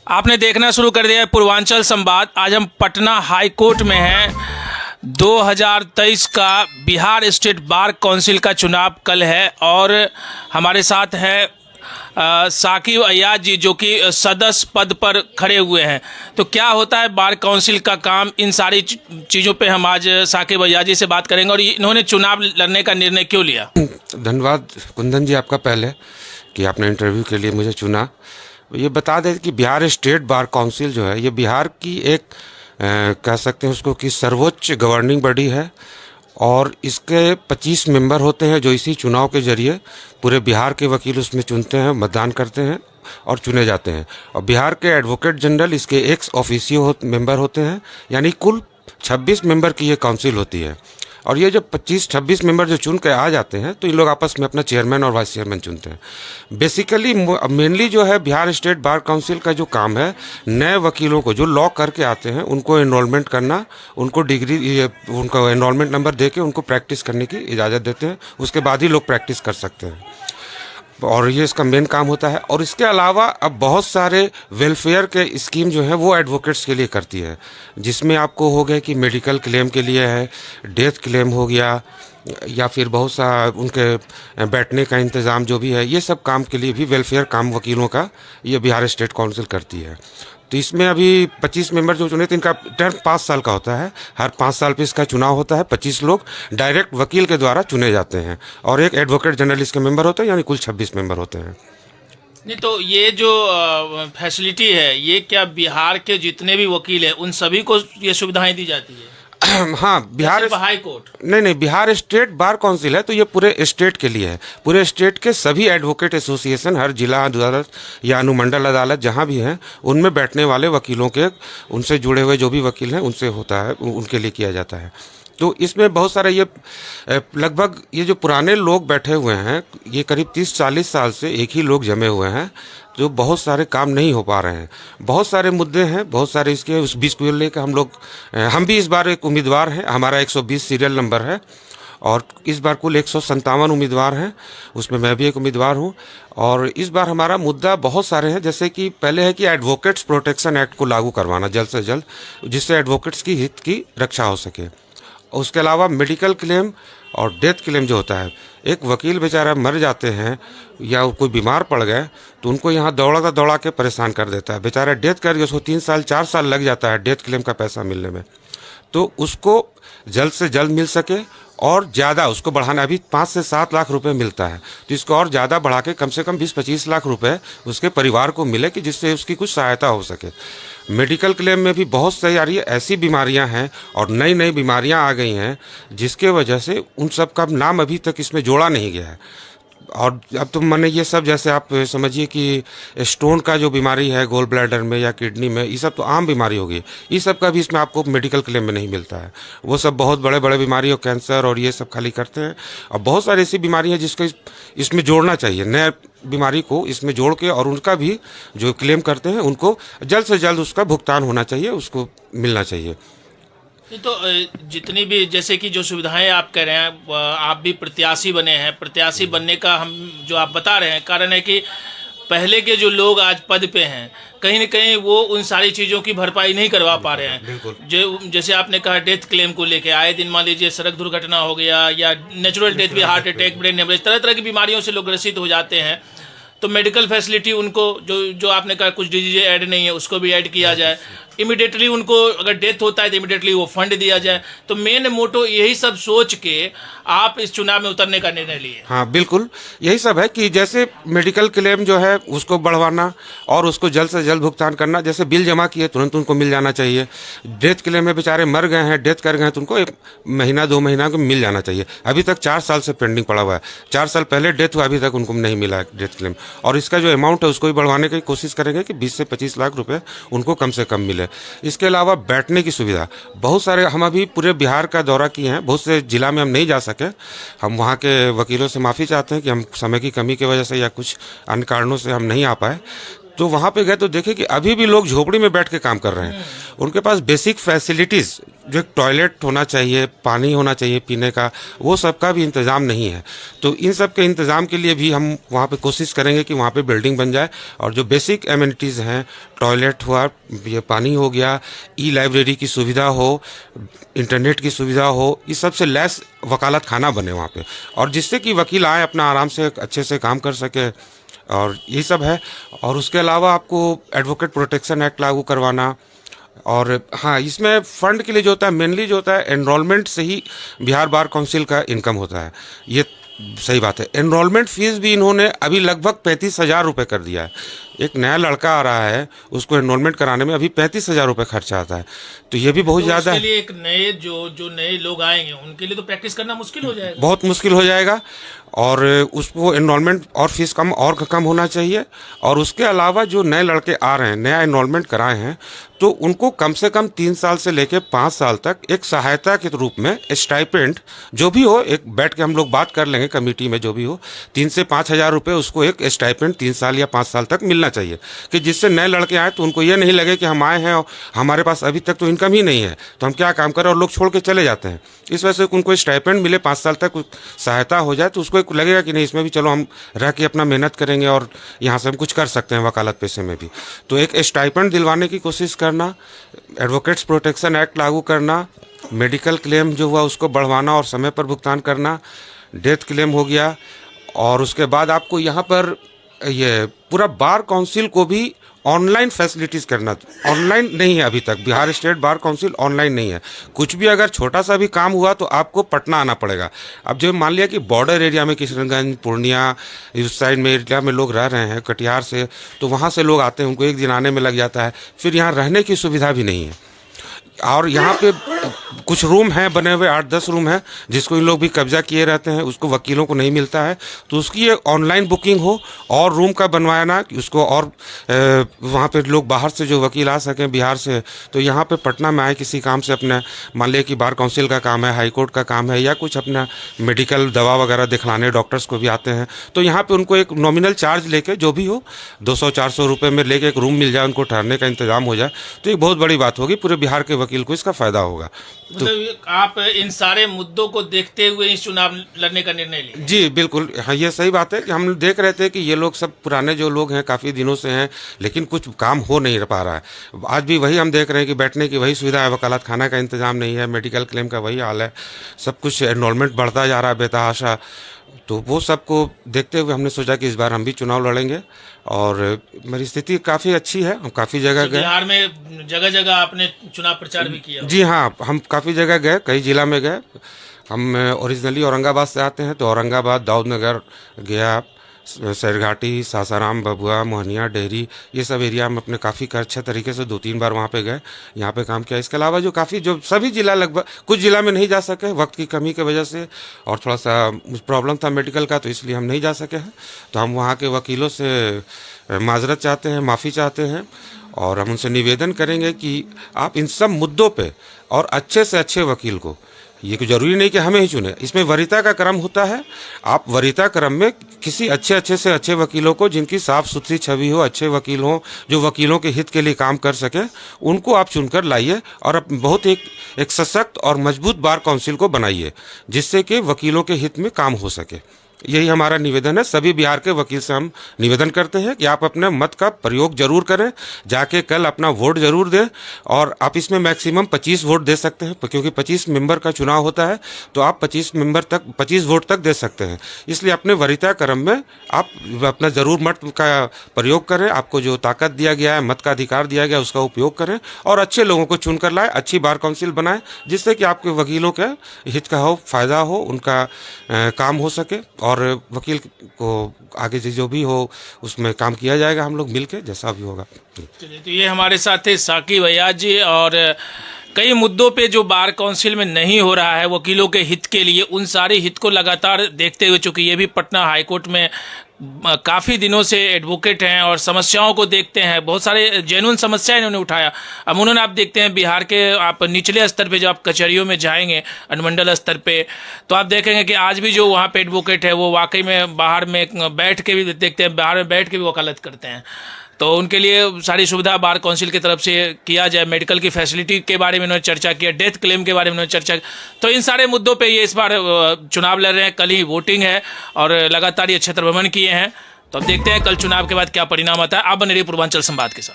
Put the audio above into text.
आपने देखना शुरू कर दिया है पूर्वांचल संवाद। आज हम पटना हाई कोर्ट में हैं। 2023 का बिहार स्टेट बार काउंसिल का चुनाव कल है और हमारे साथ है साकिब अय्याज जी, जो कि सदस्य पद पर खड़े हुए हैं। तो क्या होता है बार काउंसिल का काम, इन सारी चीज़ों पे हम आज साकिब अय्याज जी से बात करेंगे और इन्होंने चुनाव लड़ने का निर्णय क्यों लिया। धन्यवाद कुंदन जी आपका पहले कि आपने इंटरव्यू के लिए मुझे चुना। ये बता दें कि बिहार स्टेट बार काउंसिल जो है ये बिहार की एक कह सकते हैं उसको कि सर्वोच्च गवर्निंग बॉडी है और इसके 25 मेंबर होते हैं जो इसी चुनाव के जरिए पूरे बिहार के वकील उसमें चुनते हैं, मतदान करते हैं और चुने जाते हैं। और बिहार के एडवोकेट जनरल इसके एक्स ऑफिसियो मेंबर होते हैं, यानी कुल 26 मेंबर की ये काउंसिल होती है। और ये जो 25-26 मेंबर जो चुन के आ जाते हैं तो इन लोग आपस में अपना चेयरमैन और वाइस चेयरमैन चुनते हैं। बेसिकली मेनली जो है बिहार स्टेट बार काउंसिल का जो काम है, नए वकीलों को जो लॉ करके आते हैं उनको एनरोलमेंट करना, उनको डिग्री, उनको एनरोलमेंट नंबर दे के उनको प्रैक्टिस करने की इजाज़त देते हैं। उसके बाद ही लोग प्रैक्टिस कर सकते हैं और ये इसका मेन काम होता है। और इसके अलावा अब बहुत सारे वेलफेयर के स्कीम जो है वो एडवोकेट्स के लिए करती है, जिसमें आपको हो गया कि मेडिकल क्लेम के लिए है, डेथ क्लेम हो गया, या फिर बहुत सा उनके बैठने का इंतज़ाम जो भी है, ये सब काम के लिए भी वेलफेयर काम वकीलों का ये बिहार स्टेट काउंसिल करती है। तो इसमें अभी 25 मेंबर जो चुने थे, इनका टर्म 5 साल का होता है। हर 5 साल पे इसका चुनाव होता है। 25 लोग डायरेक्ट वकील के द्वारा चुने जाते हैं और एक एडवोकेट जनरल इसके मेंबर होते हैं, यानी कुल 26 मेंबर होते हैं। नहीं, तो ये जो फैसिलिटी है ये क्या बिहार के जितने भी वकील हैं उन सभी को ये सुविधाएं दी जाती है? हाँ, बिहार हाई कोर्ट नहीं, बिहार स्टेट बार काउंसिल है तो ये पूरे स्टेट के लिए है। पूरे स्टेट के सभी एडवोकेट एसोसिएशन, हर जिला अदालत या अनुमंडल अदालत जहाँ भी हैं, उनमें बैठने वाले वकीलों के, उनसे जुड़े हुए जो भी वकील हैं उनसे होता है, उनके लिए किया जाता है। तो इसमें बहुत सारे ये लगभग ये जो पुराने लोग बैठे हुए हैं, ये करीब 30-40 साल से एक ही लोग जमे हुए हैं, जो बहुत सारे काम नहीं हो पा रहे हैं। बहुत सारे मुद्दे हैं, बहुत सारे इसके उस 20 को लेकर हम भी इस बार एक उम्मीदवार हैं। हमारा 120 सीरियल नंबर है और इस बार कुल 157 उम्मीदवार हैं, उसमें मैं भी एक उम्मीदवार हूं। और इस बार हमारा मुद्दा बहुत सारे हैं, जैसे कि पहले है कि एडवोकेट्स प्रोटेक्शन एक्ट को लागू करवाना जल्द से जल्द, जिससे एडवोकेट्स की हित की रक्षा हो सके। उसके अलावा मेडिकल क्लेम और डेथ क्लेम जो होता है, एक वकील बेचारा मर जाते हैं या कोई बीमार पड़ गए तो उनको यहाँ दौड़ा के परेशान कर देता है। बेचारा डेथ करके उसको 3 साल 4 साल लग जाता है डेथ क्लेम का पैसा मिलने में। तो उसको जल्द से जल्द मिल सके और ज़्यादा उसको बढ़ाना, अभी 5 से 7 लाख रुपए मिलता है, तो इसको और ज़्यादा बढ़ा के कम से कम 20-25 लाख रुपए उसके परिवार को मिले कि जिससे उसकी कुछ सहायता हो सके। मेडिकल क्लेम में भी बहुत सारी ऐसी बीमारियां हैं और नई नई बीमारियां आ गई हैं जिसके वजह से उन सब का नाम अभी तक इसमें जोड़ा नहीं गया है। और अब तो मैंने ये सब, जैसे आप समझिए कि स्टोन का जो बीमारी है गोल ब्लैडर में या किडनी में, ये सब तो आम बीमारी होगी, ये सब का भी इसमें आपको मेडिकल क्लेम में नहीं मिलता है। वो सब बहुत बड़े बड़े बीमारी और कैंसर और ये सब खाली करते हैं। और बहुत सारी ऐसी बीमारी है जिसको इसमें जोड़ना चाहिए, नए बीमारी को इसमें जोड़ के, और उनका भी जो क्लेम करते हैं उनको जल्द से जल्द उसका भुगतान होना चाहिए, उसको मिलना चाहिए। तो जितनी भी जैसे कि जो सुविधाएं आप कह रहे हैं, आप भी प्रत्याशी बने हैं, प्रत्याशी बनने का हम जो आप बता रहे हैं कारण है कि पहले के जो लोग आज पद पे हैं कहीं न कहीं वो उन सारी चीज़ों की भरपाई नहीं करवा पा रहे हैं। जो जैसे आपने कहा डेथ क्लेम को लेके, आए दिन मान लीजिए सड़क दुर्घटना हो गया या नेचुरल डेथ भी, हार्ट अटैक, ब्रेन हेमरेज, तरह तरह की बीमारियों से लोग ग्रसित हो जाते हैं। तो मेडिकल फैसिलिटी उनको जो आपने कहा कुछ डिजीज ऐड नहीं है उसको भी ऐड किया जाए। इमिडिएटली उनको अगर डेथ होता है तो इमिडिएटली वो फंड दिया जाए। तो मेन मोटो यही सब सोच के आप इस चुनाव में उतरने का निर्णय लिए। हाँ बिल्कुल, यही सब है कि जैसे मेडिकल क्लेम जो है उसको बढ़वाना और उसको जल्द से जल्द भुगतान करना। जैसे बिल जमा किए तुरंत उनको मिल जाना चाहिए। डेथ क्लेम में बेचारे मर गए हैं, डेथ कर गए हैं, तो उनको 1 महीना 2 महीना को मिल जाना चाहिए। अभी तक 4 साल से पेंडिंग पड़ा हुआ है, 4 साल पहले डेथ हुआ, अभी तक उनको नहीं मिला है डेथ क्लेम। और इसका जो अमाउंट है उसको भी बढ़वाने की कोशिश करेंगे कि 20 से 25 लाख रुपए उनको कम से कम मिले। इसके अलावा बैठने की सुविधा, बहुत सारे, हम अभी पूरे बिहार का दौरा किए हैं, बहुत से जिला में हम नहीं जा सके। हम वहाँ के वकीलों से माफ़ी चाहते हैं कि हम समय की कमी की वजह से या कुछ अन्य कारणों से हम नहीं आ पाए। तो वहाँ पे गए तो देखे कि अभी भी लोग झोपड़ी में बैठ के काम कर रहे हैं। उनके पास बेसिक फैसिलिटीज़, जो एक टॉयलेट होना चाहिए, पानी होना चाहिए पीने का, वो सब का भी इंतज़ाम नहीं है। तो इन सब के इंतज़ाम के लिए भी हम वहाँ पे कोशिश करेंगे कि वहाँ पे बिल्डिंग बन जाए और जो बेसिक एमिनिटीज़ हैं, टॉयलेट हुआ, ये पानी हो गया, ई लाइब्रेरी की सुविधा हो, इंटरनेट की सुविधा हो, इस सब से लैस वकालत खाना बने वहाँ पे, और जिससे कि वकील आए अपना आराम से अच्छे से काम कर सके, और यही सब है। और उसके अलावा आपको एडवोकेट प्रोटेक्शन एक्ट लागू करवाना, और हाँ, इसमें फ़ंड के लिए जो होता है, मेनली जो होता है एनरोलमेंट से ही बिहार बार काउंसिल का इनकम होता है। ये सही बात है। एनरोलमेंट फीस भी इन्होंने अभी लगभग 35,000 रुपये कर दिया है। एक नया लड़का आ रहा है, उसको एनरोलमेंट कराने में अभी 35,000 रुपये खर्चा आता है, तो ये भी बहुत ज़्यादा है। उसके लिए एक नए जो नए लोग आएंगे उनके लिए तो प्रैक्टिस करना मुश्किल हो जाएगा, बहुत मुश्किल हो जाएगा, और उसको एनरोलमेंट और फीस कम होना चाहिए। और उसके अलावा जो नए लड़के आ रहे हैं, नया एनरोलमेंट कराए हैं, तो उनको कम से कम 3 साल से लेकर 5 साल तक एक सहायता के रूप में स्टाइपेंड जो भी हो, एक बैठ के हम लोग बात कर लेंगे कमेटी में, जो भी हो 3 से 5,000 रुपये उसको एक स्टाइपेंड 3 साल या 5 साल तक मिलना चाहिए, कि जिससे नए लड़के आए तो उनको ये नहीं लगे कि हम आए हैं और हमारे पास अभी तक तो इनकम ही नहीं है, तो हम क्या काम करें, और लोग छोड़ के चले जाते हैं। इस वजह से उनको स्टाइपेंड मिले, 5 साल तक सहायता हो जाए, तो उसको एक लगेगा कि नहीं, इसमें भी चलो हम रह के अपना मेहनत करेंगे और यहाँ से हम कुछ कर सकते हैं वकालत पेशे में भी। तो एक स्टाइपेंड दिलवाने की कोशिश करना, एडवोकेट्स प्रोटेक्शन एक्ट लागू करना, मेडिकल क्लेम जो हुआ उसको बढ़वाना और समय पर भुगतान करना, डेथ क्लेम हो गया। और उसके बाद आपको यहाँ पर ये पूरा बार काउंसिल को भी ऑनलाइन फैसिलिटीज करना। ऑनलाइन नहीं है अभी तक, Bihar state bar council online नहीं है। कुछ भी अगर छोटा सा भी काम हुआ तो आपको पटना आना पड़ेगा। अब जो मान लिया कि बॉर्डर एरिया में किशनगंज, पूर्णिया, इस साइड में एरिया में लोग रह रहे हैं, कटिहार से, तो वहाँ से लोग आते हैं, उनको एक दिन आने में लग जाता है, फिर यहाँ रहने की सुविधा भी नहीं है। और यहाँ पे कुछ रूम हैं बने हुए, 8-10 रूम हैं, जिसको इन लोग भी कब्जा किए रहते हैं, उसको वकीलों को नहीं मिलता है। तो उसकी एक ऑनलाइन बुकिंग हो और रूम का बनवाना कि उसको, और वहाँ पे लोग बाहर से जो वकील आ सकें बिहार से, तो यहाँ पे पटना में आए किसी काम से, अपना मान लिया कि बार काउंसिल का काम है, हाई कोर्ट का काम है, या कुछ अपना मेडिकल दवा वगैरह दिखलाने, डॉक्टर्स को भी आते हैं, तो यहाँ पे उनको एक नॉमिनल चार्ज लेके, जो भी हो 200-400 रुपये में लेके एक रूम मिल जाए, उनको ठहरने का इंतजाम हो जाए, तो एक बहुत बड़ी बात होगी। पूरे बिहार के वकील को इसका फायदा होगा। मतलब आप इन सारे मुद्दों को देखते हुए इस चुनाव लड़ने का निर्णय लिए? जी बिल्कुल, हाँ, ये सही बात है कि हम देख रहे थे कि ये लोग सब पुराने जो लोग हैं काफ़ी दिनों से हैं, लेकिन कुछ काम हो नहीं पा रहा है। आज भी वही हम देख रहे हैं कि बैठने की वही सुविधा है, वकालत खाना का इंतजाम नहीं है, मेडिकल क्लेम का वही हाल है, सब कुछ एनरोलमेंट बढ़ता जा रहा है बेतहाशा। तो वो सबको देखते हुए हमने सोचा कि इस बार हम भी चुनाव लड़ेंगे, और मेरी स्थिति काफ़ी अच्छी है। हम काफ़ी जगह गए, बिहार में जगह जगह आपने चुनाव प्रचार भी किया? जी हाँ, हम काफ़ी जगह गए, कई जिला में गए। हम ओरिजिनली औरंगाबाद से आते हैं, तो औरंगाबाद, दाऊदनगर गया, सैरघाटी, सासाराम, बबुआ, मोहनिया, डेहरी, ये सब एरिया हम अपने काफ़ी अच्छे तरीके से 2-3 बार वहाँ पे गए, यहाँ पे काम किया। इसके अलावा जो सभी जिला, लगभग कुछ जिला में नहीं जा सके वक्त की कमी की वजह से, और थोड़ा सा प्रॉब्लम था मेडिकल का, तो इसलिए हम नहीं जा सके हैं। तो हम वहाँ के वकीलों से माजरत चाहते हैं, माफ़ी चाहते हैं, और हम उनसे निवेदन करेंगे कि आप इन सब मुद्दों पे और अच्छे से अच्छे वकील को, ये कोई जरूरी नहीं कि हमें ही चुने, इसमें वरीयता का क्रम होता है, आप वरीयता क्रम में किसी अच्छे से अच्छे वकीलों को, जिनकी साफ सुथरी छवि हो, अच्छे वकील हों, जो वकीलों के हित के लिए काम कर सकें, उनको आप चुनकर लाइए और बहुत एक सशक्त और मजबूत बार काउंसिल को बनाइए, जिससे कि वकीलों के हित में काम हो सके। यही हमारा निवेदन है। सभी बिहार के वकील से हम निवेदन करते हैं कि आप अपने मत का प्रयोग जरूर करें, जाके कल अपना वोट जरूर दें, और आप इसमें मैक्सिमम 25 वोट दे सकते हैं, क्योंकि 25 मेंबर का चुनाव होता है, तो आप 25 वोट तक दे सकते हैं। इसलिए अपने वरीयता क्रम में आप अपना जरूर मत का प्रयोग करें। आपको जो ताकत दिया गया है, मत का अधिकार दिया गया है, उसका उपयोग करें, और अच्छे लोगों को चुनकर लाएं, अच्छी बार काउंसिल बनाएं, जिससे कि आपके वकीलों के हित का हो, फायदा हो, उनका काम हो सके, और वकील को आगे जो भी हो उसमें काम किया जाएगा, हम लोग मिलके जैसा भी होगा। चलिए, तो ये हमारे साथ थे साकिब अय्याज जी, और कई मुद्दों पे जो बार काउंसिल में नहीं हो रहा है वकीलों के हित के लिए, उन सारे हित को लगातार देखते हुए, चूंकि ये भी पटना हाईकोर्ट में काफ़ी दिनों से एडवोकेट हैं और समस्याओं को देखते हैं, बहुत सारे जेन्युइन समस्याएं इन्होंने उठाया। अमूमन आप देखते हैं बिहार के, आप निचले स्तर पे जब आप कचहरियों में जाएंगे, अनुमंडल स्तर पे, तो आप देखेंगे कि आज भी जो वहाँ पे एडवोकेट है वो वाकई में बाहर में बैठ के भी देखते हैं, बाहर में बैठ के भी वकालत करते हैं। तो उनके लिए सारी सुविधा बार काउंसिल की तरफ से किया जाए। मेडिकल की फैसिलिटी के बारे में उन्होंने चर्चा किया, डेथ क्लेम के बारे में उन्होंने चर्चा की। तो इन सारे मुद्दों पे ये इस बार चुनाव लड़ रहे हैं। कल ही वोटिंग है और लगातार ये क्षेत्र भ्रमण किए हैं। तो अब देखते हैं कल चुनाव के बाद क्या परिणाम आता है। आप बने रहिए पूर्वांचल संवाद के साथ।